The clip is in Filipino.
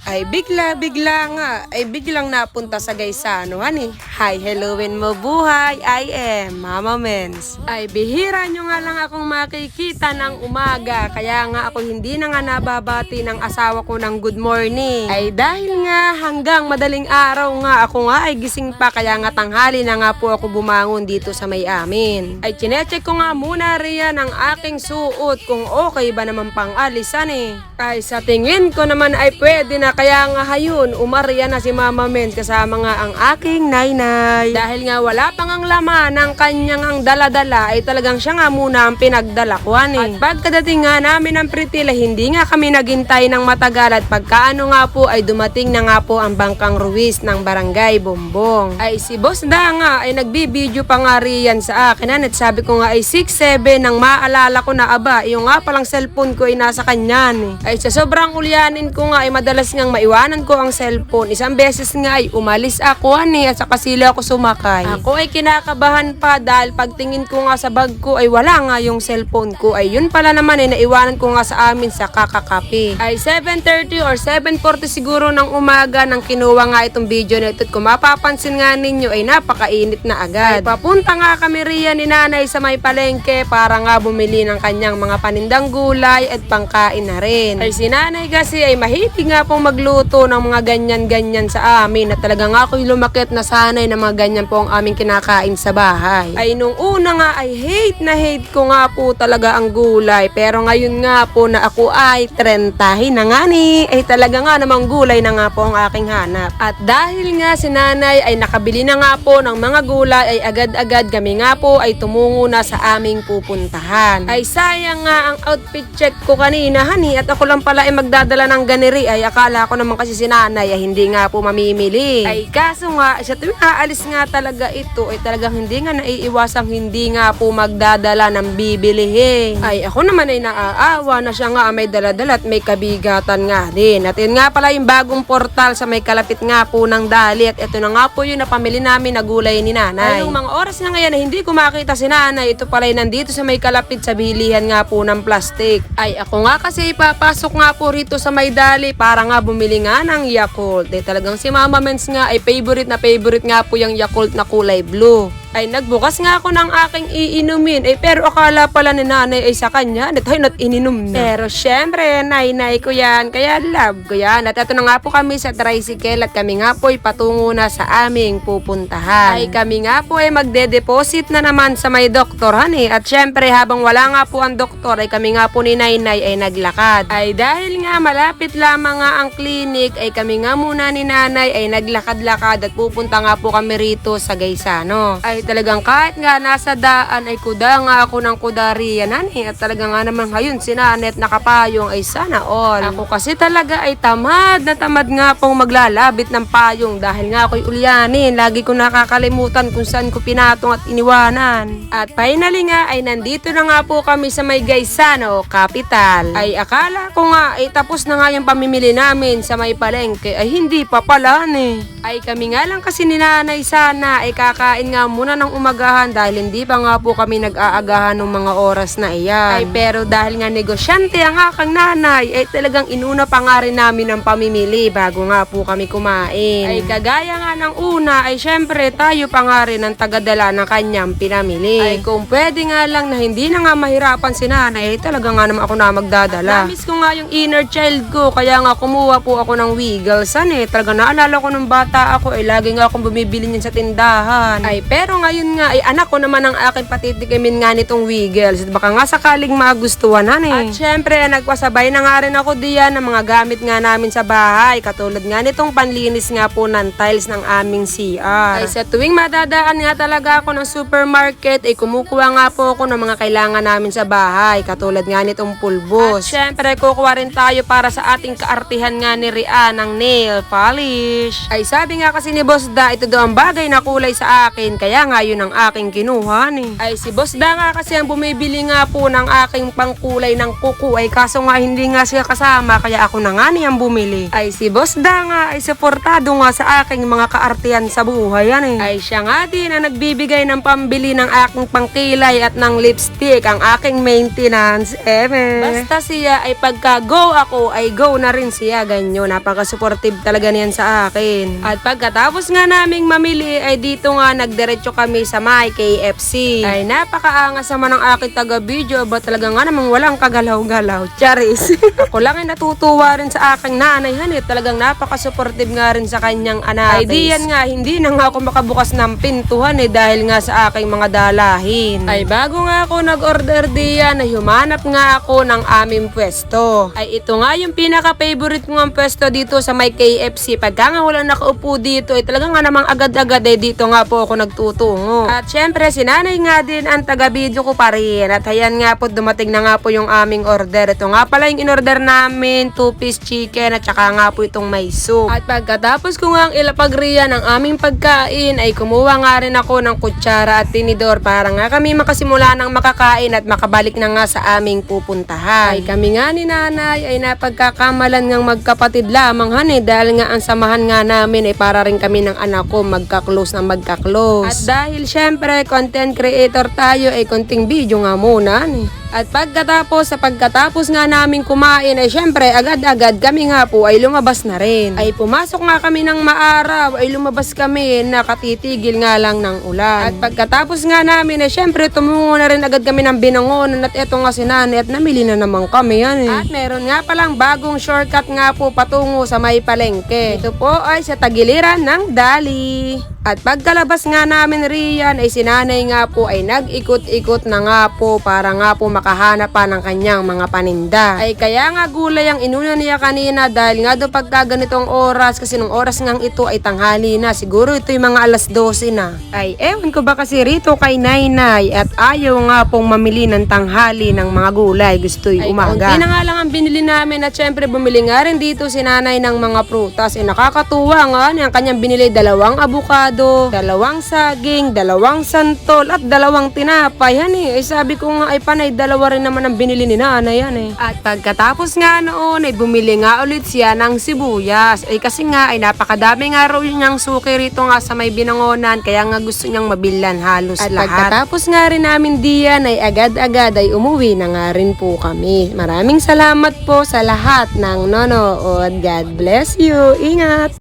Ay biglang napunta sa Gaisano, honey. Hi, helloin mo buhay, I am Mama Mens. Ay bihira nyo nga lang akong makikita ng umaga, kaya nga ako hindi na nga nababati ng asawa ko ng good morning. Ay dahil nga hanggang madaling araw nga ako nga ay gising pa, kaya nga tanghali na nga po ako bumangon dito sa may amin. Ay chinecheck ko nga muna riyan ang aking suot kung okay ba naman pang alisan eh. Ay sa tingin ko naman ay pwede na, kaya nga hayun, umarya na si Mama Mens kasama nga ang aking nainay. Dahil nga wala pang ang laman ng kanyang ang dala-dala, ay talagang siya nga muna ang pinagdalakwan eh. At pagkadating nga namin ng Pritila, hindi nga kami naghintay ng matagal, at pagkaano nga po ay dumating na nga po ang Bangkang Ruiz ng Barangay Bombong. Ay si Boss Da nga ay nagbibideo pa nga riyan sa akin, at sabi ko nga ay 6-7 nang maalala ko na aba, yung nga palang cellphone ko ay nasa kanya eh. Ay sa sobrang ulyanin ko nga ay madalas ngang maiwanan ko ang cellphone. Isang beses nga ay umalis ako at saka sila ako sumakay. Ako ay kinakabahan pa dahil pagtingin ko nga sa bag ko ay wala nga yung cellphone ko. Ay yun pala naman ay naiwanan ko nga sa amin sa kakakape. Ay 7:30 or 7:40 siguro ng umaga nang kinuha nga itong video na ito. At kung mapapansin nga ninyo ay napakainit na agad. Ay papunta nga kami riyan ni nanay sa may palengke para nga bumili ng kanyang mga panindang gulay at pangkain na rin. Ay si nanay kasi ay mahilig nga pong magluto ng mga ganyan-ganyan sa amin, at talaga nga ako'y lumakit na sanay na mga ganyan po ang aming kinakain sa bahay. Ay nung una nga ay hate na hate ko nga po talaga ang gulay, pero ngayon nga po na ako ay 30 na nga ni, ay talaga nga namang gulay na nga po ang aking hanap. At dahil nga si nanay ay nakabili na nga po ng mga gulay, ay agad-agad kami nga po ay tumungo na sa aming pupuntahan. Ay sayang nga ang outfit check ko kanina, honey, at ako lang pala ay magdadala ng ganiri. Ay akala ko naman kasi si nanay ay hindi nga po mamimili. Ay kaso nga, siya tuwing aalis nga talaga ito, ay talagang hindi nga naiiwasang hindi nga po magdadala ng bibilihin. Ay ako naman ay naaawa na siya nga may daladala at may kabigatan nga din. At yun nga pala yung bagong portal sa may kalapit nga po ng dali, at ito na nga po yung napamili namin na gulay ni nanay. Ay yung mga oras na ngayon ay hindi ko makita si nanay, ito pala yung nandito sa may kalapit sa bilihan nga po ng plastic. Ay ako nga kasi ipapasok nga po rito sa may dali para nga bumili nga ng Yakult. Eh talagang si Mama Mens nga ay favorite nga po yung Yakult na kulay blue. Ay nagbukas nga ako ng aking iinumin, pero akala pala ni nanay ay sa kanya, not ininom na. Pero syempre, nay ko yan, kaya love ko yan. At ito na nga po kami sa tricycle, at kami nga po ay patungo na sa aming pupuntahan. Ay kami nga po ay magde-deposit na naman sa may doktoran eh. At syempre, habang wala nga po ang doktor, ay kami nga po ni Nainay ay naglakad. Ay dahil nga malapit lamang nga ang clinic, ay kami nga muna ni nanay ay naglakad-lakad, at pupunta nga po kami rito sa Gaisano. Ay talagang kahit nga nasa daan ay kuda nga ako ng kudarian, at talaga nga naman ngayon si Nanet nakapayong ay sana all. Ako kasi talaga ay tamad nga pong maglalabit ng payong dahil nga ako'y ulyanin. Lagi ko nakakalimutan kung saan ko pinatong at iniwanan. At finally nga ay nandito na nga po kami sa may Gaisano, capital. Ay akala ko nga ay tapos na nga yung pamimili namin sa may palengke, ay hindi pa pala ni. Ay kami nga lang kasi ni nanay sana ay kakain nga muna ng umagahan dahil hindi pa nga po kami nag-aagahan ng mga oras na iyan. Ay pero dahil nga negosyante ang aking nanay, ay talagang inuna pa nga rin namin ang pamimili bago nga po kami kumain. Ay kagaya nga ng una, ay syempre tayo pa nga rin ang tagadala ng kanyang pinamili. Ay kung pwede nga lang na hindi na nga mahirapan si nanay, ay talaga nga naman ako na magdadala. Namiss ko nga yung inner child ko, kaya nga kumuha po ako ng Wiggles. Talaga naalala ko nung bata ako, ay lagi nga akong bumibili niyan sa tindahan. Ay pero ngayon nga ay anak ko naman ang aking patitikimin nga nitong Wiggles. Baka nga sakaling magustuhan At syempre nagpasabay na nga rin ako diyan ng mga gamit nga namin sa bahay. Katulad nga nitong panlinis nga po ng tiles ng aming CR. Ay sa tuwing madadaan nga talaga ako ng supermarket, ay kumukuha nga po ako ng mga kailangan namin sa bahay. Katulad nga nitong pulbos. At syempre kukuha rin tayo para sa ating kaartihan nga ni Rian ng nail polish. Ay sabi nga kasi ni Boss Da, ito daw ang bagay na kulay sa akin, kaya kaya nga yun ang aking kinuha ni. Ay si Boss Danga kasi ang bumibili nga po ng aking pangkulay ng kuko ay kaso nga hindi nga siya kasama kaya ako na nga niyang bumili. Ay si Boss Danga ay suportado nga sa aking mga kaartihan sa buhay yan eh. Ay siya nga din ang nagbibigay ng pambili ng aking pangkilay at ng lipstick, ang aking maintenance. Basta siya ay pagka go ako ay go na rin siya, ganyo. Napaka-supportive talaga niyan sa akin. At pagkatapos nga naming mamili ay dito nga nagdiretso kami sa may KFC. Ay napakaangas naman ng aking taga-video ba talaga nga namang walang kagalaw-galaw. Charis. Ako lang ay natutuwa rin sa aking nanay hanit. Talagang napaka-supportive nga rin sa kanyang anak. Ay diyan nga hindi na nga ako makabukas ng pintuhan dahil nga sa aking mga dalahin. Ay bago nga ako nag-order diyan ay humanap nga ako ng aming pwesto. Ay ito nga yung pinaka-favorite ko ng pwesto dito sa may KFC. Pagka nga walang nakaupo dito ay talaga nga namang agad-agad dito nga po ako nagtutungo. At syempre si nanay nga din ang taga-video ko pa rin. At ayan nga po dumating na nga po yung aming order. Ito nga pala yung in-order namin, 2-piece chicken at saka nga po itong may soup. At pagkatapos ko nga ang ilapagriya ng aming pagkain ay kumuha nga rin ako ng kutsara at tinidor para nga kami makasimula ng makakain at makabalik na nga sa aming pupuntahan. Ay kami nga ni nanay ay napagkakamalan ngang magkapatid lamang dahil nga ang samahan nga namin ay para rin kami ng anak ko magka-close na magka-close. At dahil syempre content creator tayo ay konting video nga muna At pagkatapos nga namin kumain ay syempre agad-agad kami nga po ay lumabas na rin. Ay pumasok nga kami ng maaraw ay lumabas kami nakatitigil nga lang ng ulan. At pagkatapos nga namin ay syempre tumungo na rin agad kami ng Binangonan at eto nga si nanay at namili na naman kami At meron nga palang bagong shortcut nga po patungo sa may palengke. Ito po ay sa tagiliran ng Dali. At pagkalabas nga namin riyan ay si nanay nga po ay nag-ikot-ikot na nga po para nga po makahanap pa ng kanyang mga paninda. Ay kaya nga gulay ang inuna niya kanina dahil nga doon pagka ganitong oras kasi nung oras ngang ito ay tanghali na. Siguro ito yung mga alas 12 na. Ay ewan ko ba kasi rito kay Nainay at ayaw nga pong mamili ng tanghali ng mga gulay. Gusto'y umaga. Ay konti na nga lang ang binili namin at syempre bumili nga rin dito si nanay ng mga prutas. Ay nakakatuwa nga ang kanyang binili 2 abukado, 2 saging, 2 santol at 2 tinapay. Ay sabi ko nga ay panay 2 rin naman ang binili ni nanay At pagkatapos nga noon ay bumili nga ulit siya ng sibuyas. Ay kasi nga ay napakadami nga raw niyang suki rito nga sa may Binangonan kaya nga gusto niyang mabilhan halos at lahat. At pagkatapos nga rin namin diyan ay agad-agad ay umuwi na nga rin po kami. Maraming salamat po sa lahat ng nanood. God bless you. Ingat!